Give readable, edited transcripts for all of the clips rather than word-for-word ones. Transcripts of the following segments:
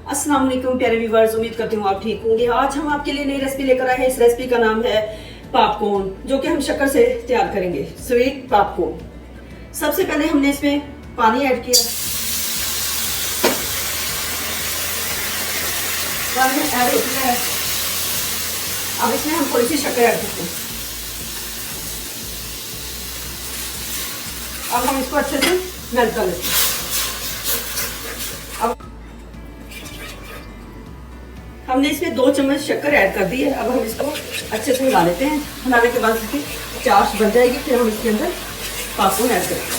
अस्सलाम वालेकुम प्यारे व्यूअर्स, उम्मीद करती हूँ आप ठीक होंगे। आज हम आपके लिए नई रेसिपी लेकर आए हैं। इस रेसिपी का नाम है पॉपकॉर्न, जो कि हम शक्कर से तैयार करेंगे, स्वीट पॉपकॉर्न। सबसे पहले हमने इसमें पानी ऐड किया। पानी ऐड हो गया है। अब इसमें हम थोड़ी सी शक्कर ऐड करते हैं। अब हम इसको अच्छे से मेल्ट कर लेते हैं। अब हमने इसमें 2 चम्मच शक्कर ऐड कर दी है। अब हम इसको अच्छे से मिला लेते हैं। मिलाने के बाद इसकी चाश बन जाएगी। फिर हम इसके अंदर पॉपकॉर्न ऐड करेंगे।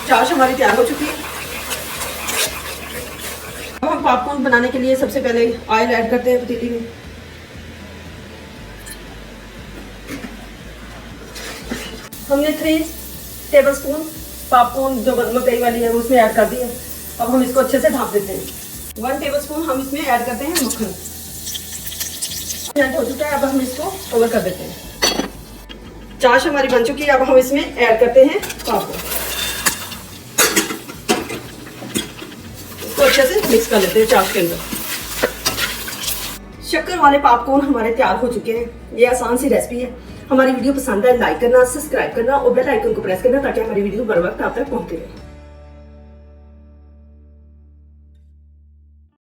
चाश हमारी तैयार हो चुकी है। अब हम पॉपकॉर्न बनाने के लिए सबसे पहले ऑयल ऐड करते हैं पतीली में। हमने 3 टेबलस्पून पॉपकॉर्न जो मकई वाली है उसमें ऐड कर दी है। अब हम इसको अच्छे से ढाँप देते हैं। 1 टेबलस्पून हम इसमें ऐड करते हैं मक्खन। ऐड हो चुका है। अब हम इसको कवर कर देते हैं। चाश हमारी बन चुकी है। अब हम इसमें ऐड करते हैं पॉपकॉर्न। इसको अच्छे से मिक्स कर लेते हैं चाश के अंदर। शक्कर वाले पॉपकॉर्न हमारे तैयार हो चुके हैं। ये आसान सी रेसिपी है। हमारी वीडियो पसंद है लाइक करना, सब्सक्राइब करना और बेल आइकन को प्रेस करना, ताकि हमारी वीडियो बर वक्त आप तक पहुंचती रहे।